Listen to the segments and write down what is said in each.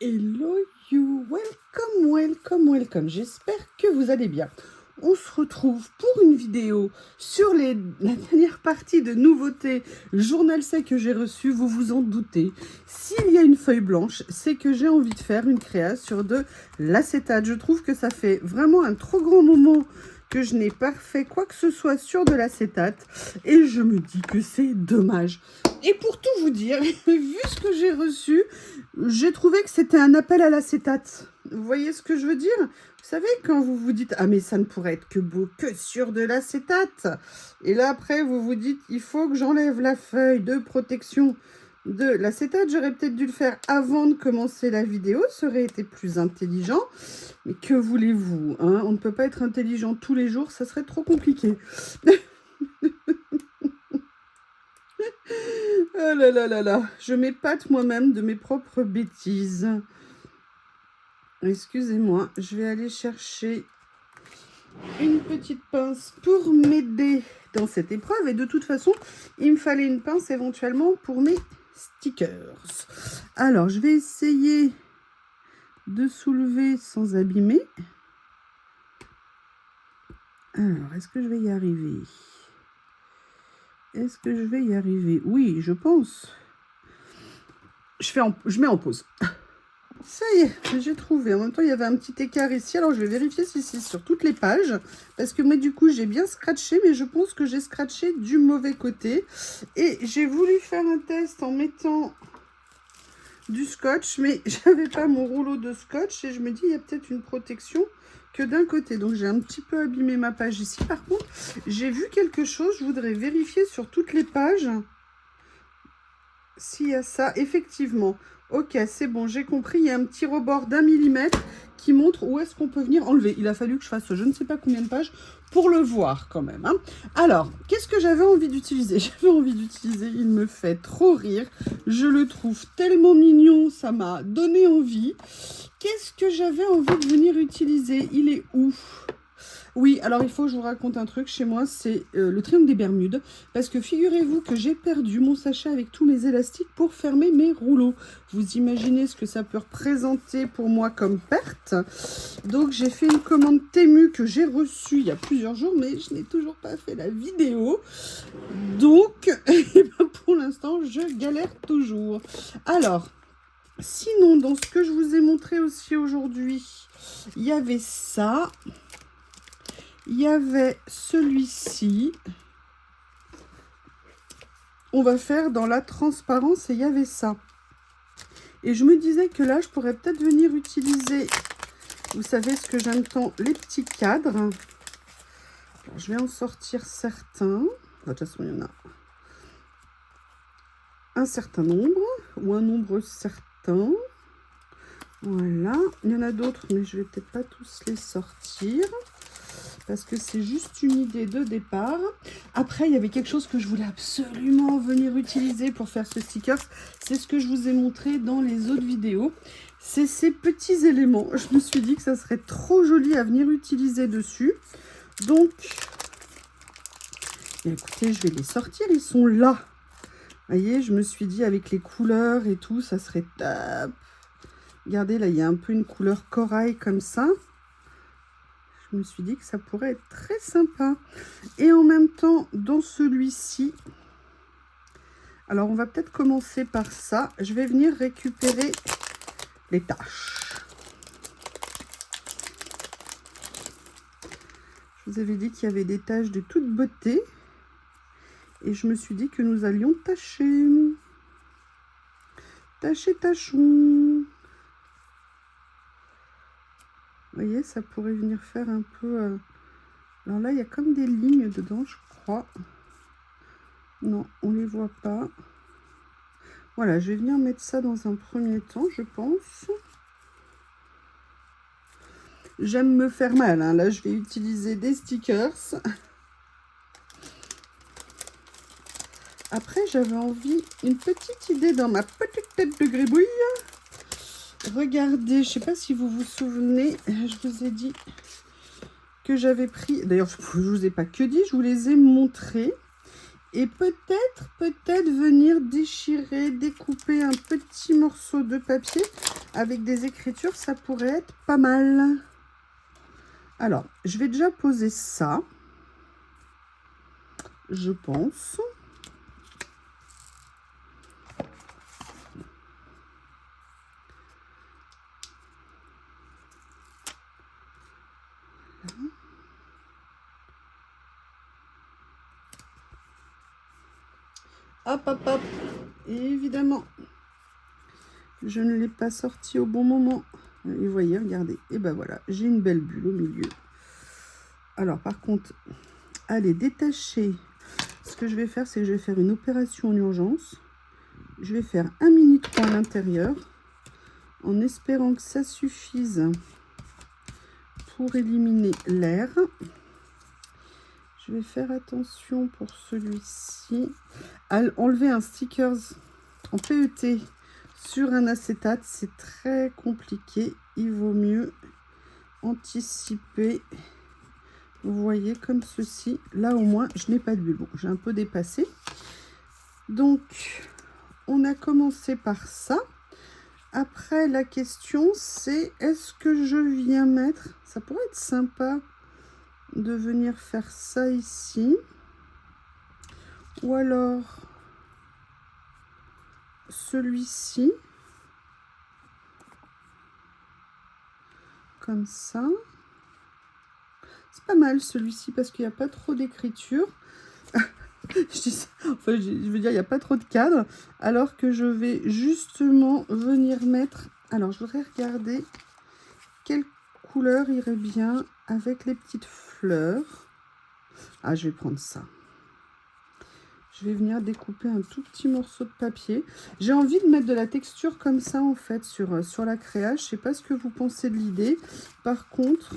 Hello you, welcome, j'espère que vous allez bien. On se retrouve pour une vidéo sur la dernière partie de nouveautés journal sec que j'ai reçu, vous vous en doutez. S'il y a une feuille blanche, c'est que j'ai envie de faire une créa sur de l'acétate. Je trouve que ça fait vraiment un trop grand moment que je n'ai pas fait quoi que ce soit sur de l'acétate et je me dis que c'est dommage. Et pour tout vous dire, vu ce que j'ai reçu, j'ai trouvé que c'était un appel à l'acétate. Vous voyez ce que je veux dire? Vous savez, quand vous vous dites « Ah, mais ça ne pourrait être que beau que sur de l'acétate !» Et là, après, vous vous dites « Il faut que j'enlève la feuille de protection de l'acétate. » J'aurais peut-être dû le faire avant de commencer la vidéo. Ça aurait été plus intelligent. Mais que voulez-vous, hein? On ne peut pas être intelligent tous les jours. Ça serait trop compliqué. Oh là là là là, je m'épate moi-même de mes propres bêtises. Excusez-moi, je vais aller chercher une petite pince pour m'aider dans cette épreuve. Et de toute façon, il me fallait une pince éventuellement pour mes stickers. Alors, je vais essayer de soulever sans abîmer. Alors, est-ce que je vais y arriver ? Est-ce que je vais y arriver? Oui, je pense. Je mets en pause. Ça y est, j'ai trouvé. En même temps, il y avait un petit écart ici. Alors, je vais vérifier si c'est sur toutes les pages. Parce que moi, du coup, j'ai bien scratché. Mais je pense que j'ai scratché du mauvais côté. Et j'ai voulu faire un test en mettant du scotch. Mais j'avais pas mon rouleau de scotch. Et je me dis, il y a peut-être une protection que d'un côté. Donc, j'ai un petit peu abîmé ma page ici. Par contre, j'ai vu quelque chose. Je voudrais vérifier sur toutes les pages s'il y a ça. Effectivement. Ok, c'est bon, j'ai compris. Il y a un petit rebord d'1 millimètre qui montre où est-ce qu'on peut venir enlever. Il a fallu que je fasse je ne sais pas combien de pages pour le voir quand même. Hein. Alors, qu'est-ce que j'avais envie d'utiliser? J'avais envie d'utiliser, il me fait trop rire. Je le trouve tellement mignon, ça m'a donné envie. Qu'est-ce que j'avais envie de venir utiliser? Il est où? Oui, alors il faut que je vous raconte un truc. Chez moi, c'est le triangle des Bermudes. Parce que figurez-vous que j'ai perdu mon sachet avec tous mes élastiques pour fermer mes rouleaux. Vous imaginez ce que ça peut représenter pour moi comme perte. Donc j'ai fait une commande Temu que j'ai reçue il y a plusieurs jours. Mais je n'ai toujours pas fait la vidéo. Donc, pour l'instant, je galère toujours. Alors, sinon, dans ce que je vous ai montré aussi aujourd'hui, il y avait ça. Il y avait celui-ci. On va faire dans la transparence et il y avait ça. Et je me disais que là, je pourrais peut-être venir utiliser, vous savez ce que j'aime tant, les petits cadres. Alors, je vais en sortir certains. De toute façon, il y en a un certain nombre ou un nombre certain. Voilà. Il y en a d'autres, mais je vais peut-être pas tous les sortir. Parce que c'est juste une idée de départ. Après, il y avait quelque chose que je voulais absolument venir utiliser pour faire ce sticker. C'est ce que je vous ai montré dans les autres vidéos. C'est ces petits éléments. Je me suis dit que ça serait trop joli à venir utiliser dessus. Donc, écoutez, je vais les sortir. Ils sont là. Vous voyez, je me suis dit avec les couleurs et tout, ça serait top. Regardez, là, il y a un peu une couleur corail comme ça. Je me suis dit que ça pourrait être très sympa. Et en même temps, dans celui-ci, alors on va peut-être commencer par ça. Je vais venir récupérer les taches. Je vous avais dit qu'il y avait des taches de toute beauté. Et je me suis dit que nous allions tacher. Tacher, tachons. Vous voyez, ça pourrait venir faire un peu... Alors là, il y a comme des lignes dedans, je crois. Non, on ne les voit pas. Voilà, je vais venir mettre ça dans un premier temps, je pense. J'aime me faire mal, hein. Là, je vais utiliser des stickers. Après, j'avais envie, une petite idée dans ma petite tête de gribouille. Regardez, je ne sais pas si vous vous souvenez, je vous ai dit que j'avais pris... D'ailleurs, je ne vous ai pas que dit, je vous les ai montrés. Et peut-être venir déchirer, découper un petit morceau de papier avec des écritures, ça pourrait être pas mal. Alors, je vais déjà poser ça, je pense. Hop, hop, hop. Et évidemment, je ne l'ai pas sorti au bon moment. Et vous voyez, regardez. Et ben voilà, j'ai une belle bulle au milieu. Alors, par contre, allez, détacher. Ce que je vais faire, c'est que je vais faire une opération en urgence. Je vais faire un mini trou à l'intérieur, en espérant que ça suffise pour éliminer l'air. Je vais faire attention pour celui-ci. À enlever un stickers en PET sur un acétate, c'est très compliqué. Il vaut mieux anticiper. Vous voyez, comme ceci. Là, au moins, je n'ai pas de bulle. Bon, j'ai un peu dépassé. Donc, on a commencé par ça. Après, la question, c'est est-ce que je viens mettre... Ça pourrait être sympa de venir faire ça ici. Ou alors, celui-ci. Comme ça. C'est pas mal celui-ci parce qu'il n'y a pas trop d'écriture. Enfin, je veux dire, il n'y a pas trop de cadre. Alors que je vais justement venir mettre... Alors, je voudrais regarder quelle couleur irait bien avec les petites fleurs. Ah, je vais prendre ça. Je vais venir découper un tout petit morceau de papier. J'ai envie de mettre de la texture comme ça, en fait, sur la créa. Je ne sais pas ce que vous pensez de l'idée. Par contre...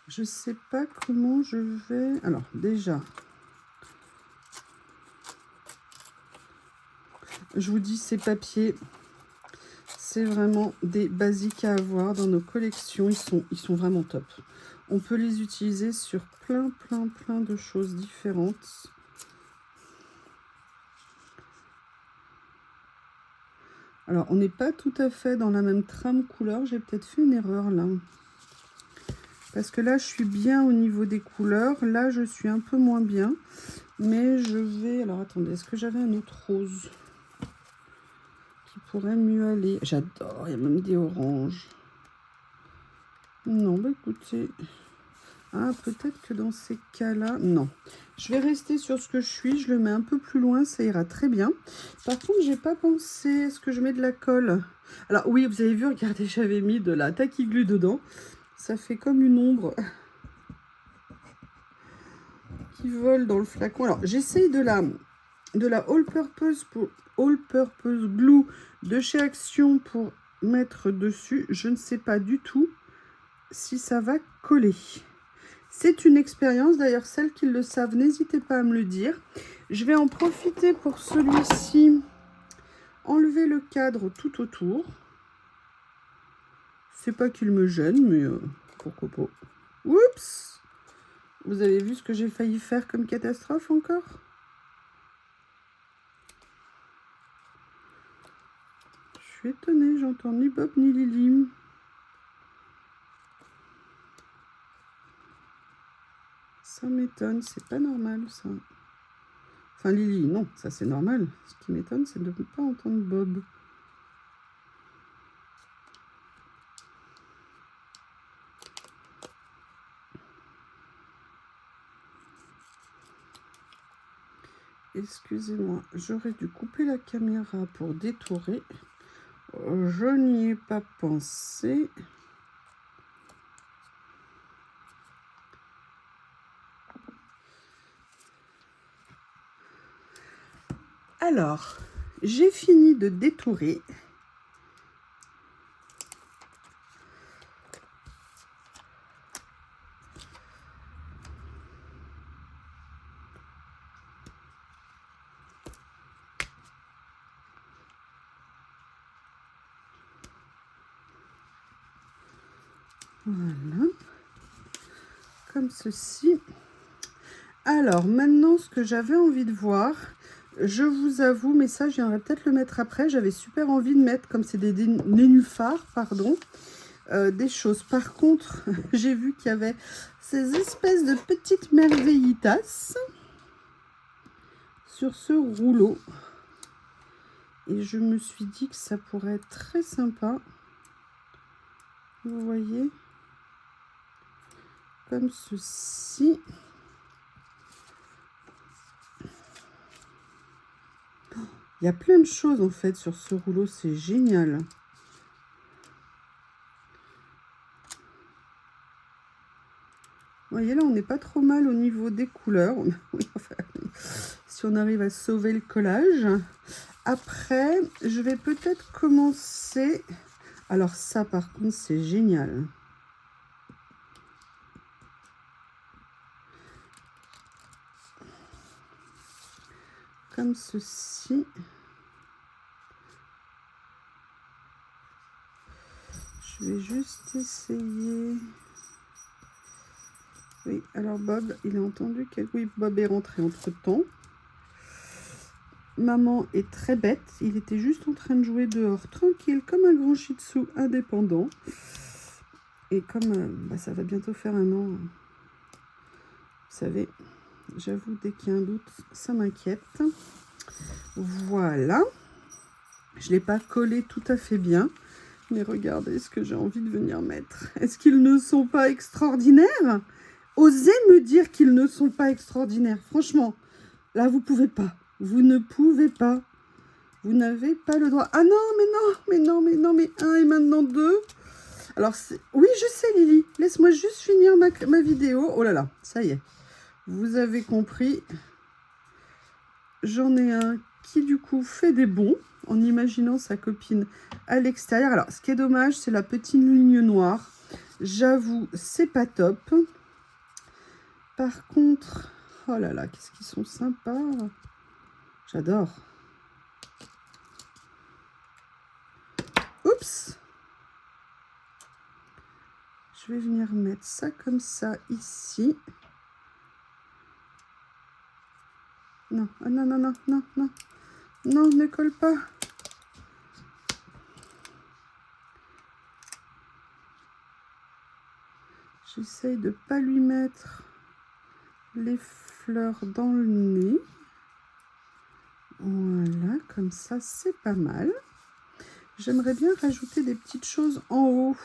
je sais pas comment je vais... Alors, déjà, je vous dis, ces papiers, c'est vraiment des basiques à avoir dans nos collections. Ils sont vraiment top. On peut les utiliser sur plein de choses différentes. Alors, on n'est pas tout à fait dans la même trame couleur. J'ai peut-être fait une erreur, là. Parce que là, je suis bien au niveau des couleurs. Là, je suis un peu moins bien. Mais je vais... Alors, attendez, est-ce que j'avais un autre rose qui pourrait mieux aller? J'adore, il y a même des oranges. Non, bah écoutez... Ah, peut-être que dans ces cas-là... Non. Je vais rester sur ce que je suis. Je le mets un peu plus loin, ça ira très bien. Par contre, j'ai pas pensé... Est-ce que je mets de la colle? Alors, oui, vous avez vu, regardez, j'avais mis de la tacky glue dedans. Ça fait comme une ombre qui vole dans le flacon. Alors, j'essaye de la all-purpose glue de chez Action pour mettre dessus. Je ne sais pas du tout si ça va coller. C'est une expérience. D'ailleurs, celles qui le savent, n'hésitez pas à me le dire. Je vais en profiter pour celui-ci. Enlever le cadre tout autour. C'est pas qu'il me gêne, mais pourquoi pas. Oups! Vous avez vu ce que j'ai failli faire comme catastrophe encore? Je suis étonnée, j'entends ni Bob ni Lily. Ça m'étonne, c'est pas normal ça. Enfin Lily, non, ça c'est normal. Ce qui m'étonne, c'est de ne pas entendre Bob. Excusez-moi, j'aurais dû couper la caméra pour détourer. Je n'y ai pas pensé. Alors, j'ai fini de détourer. Voilà, comme ceci. Alors, maintenant, ce que j'avais envie de voir, Je vous avoue, mais ça, j'aimerais peut-être le mettre après. J'avais super envie de mettre, comme c'est des nénuphars, pardon, des choses. Par contre, j'ai vu qu'il y avait ces espèces de petites merveillitas sur ce rouleau. Et je me suis dit que ça pourrait être très sympa. Vous voyez, comme ceci. Il y a plein de choses en fait sur ce rouleau, c'est génial. Vous voyez là, on n'est pas trop mal au niveau des couleurs. Oui, enfin, si on arrive à sauver le collage. Après, je vais peut-être commencer. Alors ça, par contre, c'est génial. Comme ceci. Je vais juste essayer. Oui, alors Bob, il a entendu que... Oui, Bob est rentré entre-temps. Maman est très bête. Il était juste en train de jouer dehors, tranquille, comme un grand shih tzu indépendant. Et comme ça va bientôt faire un an, vous savez, j'avoue, dès qu'il y a un doute, ça m'inquiète. Voilà. Je ne l'ai pas collé tout à fait bien. Mais regardez ce que j'ai envie de venir mettre. Est-ce qu'ils ne sont pas extraordinaires? Osez me dire qu'ils ne sont pas extraordinaires. Franchement, là, vous ne pouvez pas. Vous ne pouvez pas. Vous n'avez pas le droit. Ah non, mais non, mais non, mais non, mais un et maintenant deux. Alors, oui, je sais, Lily. Laisse-moi juste finir ma vidéo. Oh là là, ça y est. Vous avez compris. J'en ai un qui, du coup, fait des bonds en imaginant sa copine à l'extérieur. Alors, ce qui est dommage, c'est la petite ligne noire. J'avoue, c'est pas top. Par contre, oh là là, qu'est-ce qu'ils sont sympas. J'adore. Oups. Je vais venir mettre ça comme ça ici. Non, ah non, non, non, non, non. Non, ne colle pas. J'essaye de ne pas lui mettre les fleurs dans le nez. Voilà, comme ça, c'est pas mal. J'aimerais bien rajouter des petites choses en haut.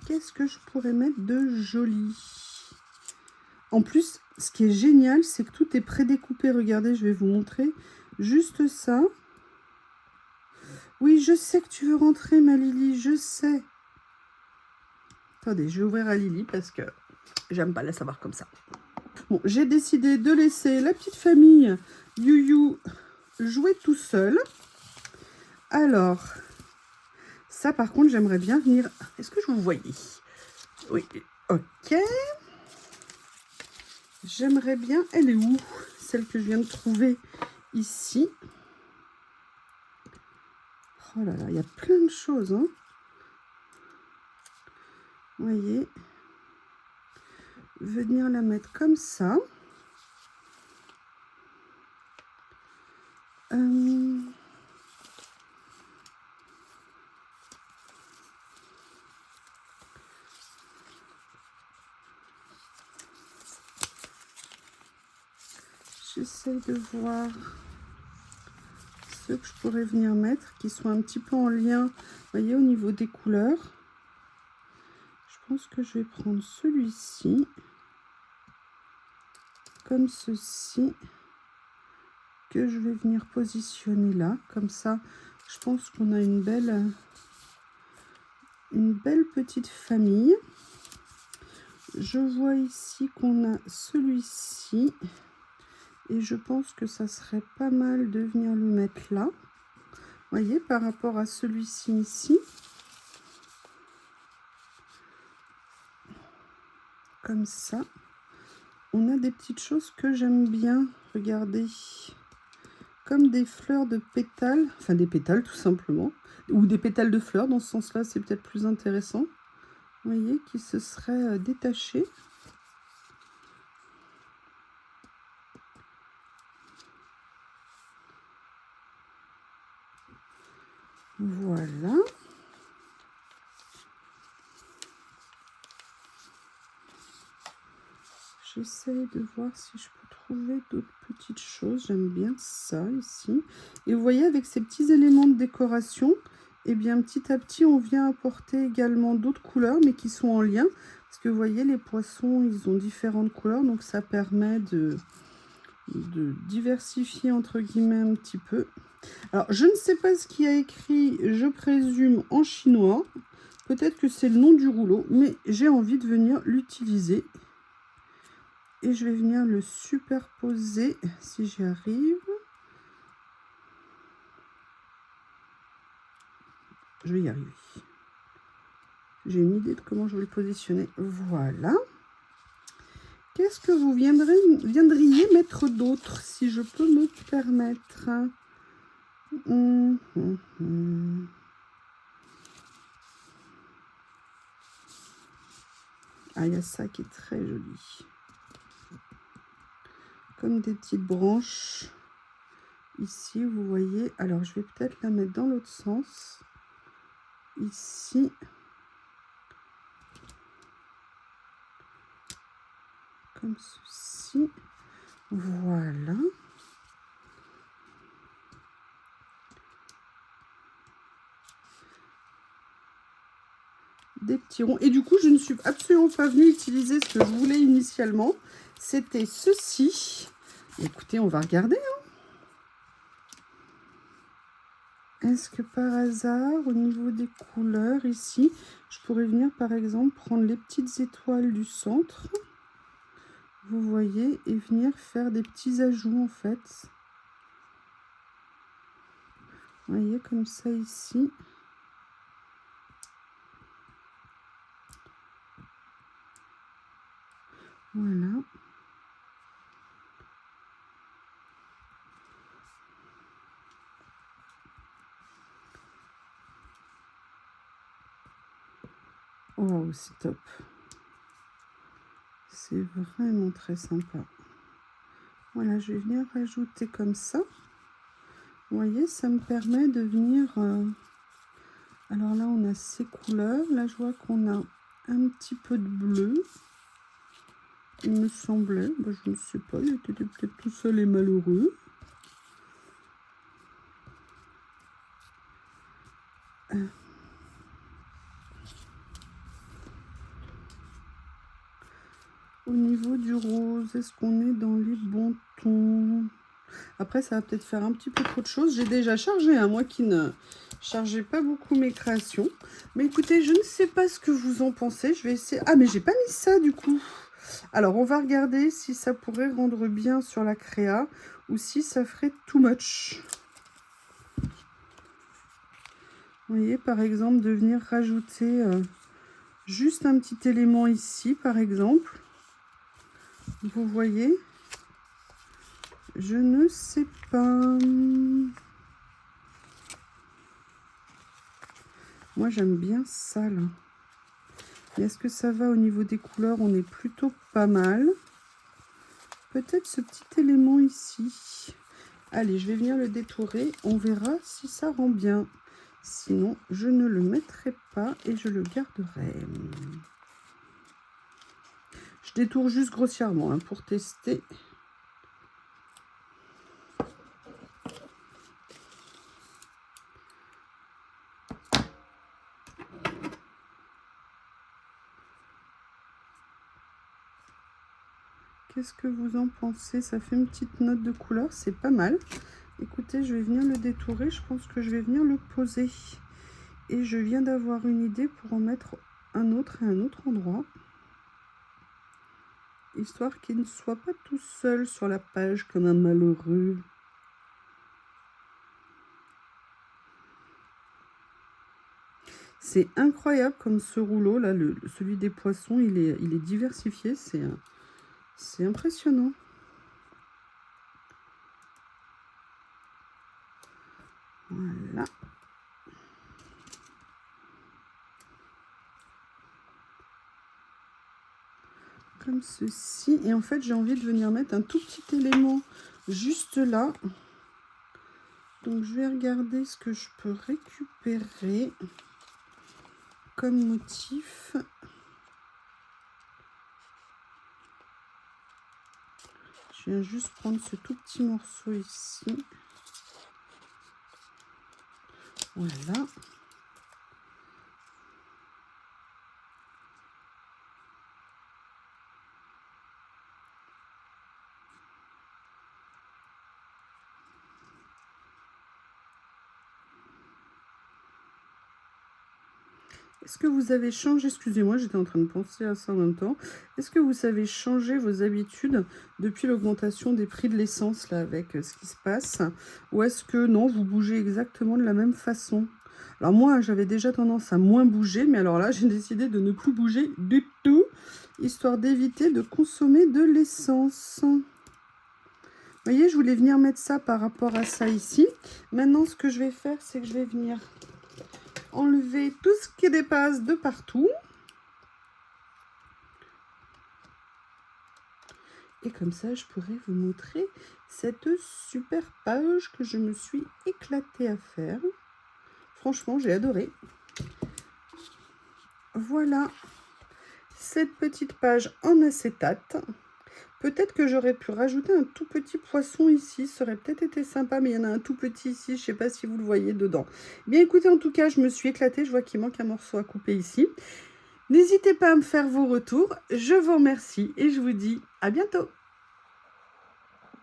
Qu'est-ce que je pourrais mettre de joli? En plus, ce qui est génial, c'est que tout est prédécoupé. Regardez, je vais vous montrer juste ça. Oui, je sais que tu veux rentrer, ma Lily, je sais. Attendez, je vais ouvrir à Lily parce que j'aime pas la savoir comme ça. Bon, j'ai décidé de laisser la petite famille You jouer tout seul. Alors, ça par contre, j'aimerais bien venir... Est-ce que je vous voyais? Oui, ok. J'aimerais bien... Elle est où? Celle que je viens de trouver ici. Oh là là, il y a plein de choses, hein. Vous voyez, venir la mettre comme ça. J'essaie de voir ceux que je pourrais venir mettre qui sont un petit peu en lien, vous voyez, au niveau des couleurs. Je pense que je vais prendre celui-ci, comme ceci, que je vais venir positionner là, comme ça. Je pense qu'on a une belle petite famille. Je vois ici qu'on a celui-ci. Et je pense que ça serait pas mal de venir le mettre là. Vous voyez, par rapport à celui-ci ici. Comme ça. On a des petites choses que j'aime bien. Regardez. Comme des fleurs de pétales. Enfin, des pétales tout simplement. Ou des pétales de fleurs. Dans ce sens-là, c'est peut-être plus intéressant. Vous voyez, qui se seraient détachés. Voilà. J'essaye de voir si je peux trouver d'autres petites choses. J'aime bien ça ici. Et vous voyez, avec ces petits éléments de décoration, eh bien, petit à petit, on vient apporter également d'autres couleurs, mais qui sont en lien. Parce que vous voyez, les poissons, ils ont différentes couleurs. Donc, ça permet de diversifier, entre guillemets, un petit peu. Alors, je ne sais pas ce qu'il y a écrit, je présume, en chinois. Peut-être que c'est le nom du rouleau, mais j'ai envie de venir l'utiliser. Et je vais venir le superposer si j'y arrive. Je vais y arriver. J'ai une idée de comment je vais le positionner. Voilà. Qu'est-ce que vous viendriez mettre d'autre, si je peux me permettre? Ah, il y a ça qui est très joli. Comme des petites branches. Ici, vous voyez. Alors, je vais peut-être la mettre dans l'autre sens. Ici. Comme ceci. Voilà. Des petits ronds. Et du coup, je ne suis absolument pas venue utiliser ce que je voulais initialement. C'était ceci. Écoutez, on va regarder. Est-ce que par hasard, au niveau des couleurs, ici, je pourrais venir, par exemple, prendre les petites étoiles du centre. Vous voyez, et venir faire des petits ajouts, en fait. Vous voyez, comme ça, ici. Voilà. Oh, c'est top. C'est vraiment très sympa. Voilà, je vais venir rajouter comme ça. Vous voyez, ça me permet de venir... Alors là, on a ces couleurs. Là, je vois qu'on a un petit peu de bleu. Il me semblait. Ben, je ne sais pas, il était peut-être tout seul et malheureux. Au niveau du rose, est-ce qu'on est dans les bons tons? Après, ça va peut-être faire un petit peu trop de choses. J'ai déjà chargé, moi qui ne chargeais pas beaucoup mes créations. Mais écoutez, je ne sais pas ce que vous en pensez. Je vais essayer... Ah, mais j'ai pas mis ça du coup. Alors, on va regarder si ça pourrait rendre bien sur la créa ou si ça ferait too much. Vous voyez, par exemple, de venir rajouter juste un petit élément ici, par exemple. Vous voyez, je ne sais pas. Moi, j'aime bien ça, là. Et est-ce que ça va au niveau des couleurs? On est plutôt pas mal. Peut-être ce petit élément ici. Allez, je vais venir le détourer. On verra si ça rend bien. Sinon, je ne le mettrai pas et je le garderai. Je détourne juste grossièrement pour tester. Qu'est-ce que vous en pensez? Ça fait une petite note de couleur, c'est pas mal. Écoutez, je vais venir le détourer. Je pense que je vais venir le poser. Et je viens d'avoir une idée pour en mettre un autre à un autre endroit. Histoire qu'il ne soit pas tout seul sur la page comme un malheureux. C'est incroyable comme ce rouleau là, celui des poissons, il est diversifié, c'est impressionnant. Voilà. Comme ceci. Et en fait, j'ai envie de venir mettre un tout petit élément juste là. Donc, je vais regarder ce que je peux récupérer comme motif. Je viens juste prendre ce tout petit morceau ici. Voilà. Est-ce que vous avez changé, excusez-moi, j'étais en train de penser à ça en même temps. Est-ce que vous avez changé vos habitudes depuis l'augmentation des prix de l'essence, là, avec ce qui se passe? Ou est-ce que non, vous bougez exactement de la même façon? Alors moi, j'avais déjà tendance à moins bouger, mais alors là, j'ai décidé de ne plus bouger du tout, histoire d'éviter de consommer de l'essence. Vous voyez, je voulais venir mettre ça par rapport à ça ici. Maintenant, ce que je vais faire, c'est que je vais venir enlever tout ce qui dépasse de partout. Et comme ça, je pourrais vous montrer cette super page que je me suis éclatée à faire. Franchement, j'ai adoré. Voilà cette petite page en acétate. Peut-être que j'aurais pu rajouter un tout petit poisson ici, ça aurait peut-être été sympa, mais il y en a un tout petit ici, je ne sais pas si vous le voyez dedans. Bien écoutez, en tout cas, je me suis éclatée, je vois qu'il manque un morceau à couper ici. N'hésitez pas à me faire vos retours, je vous remercie et je vous dis à bientôt.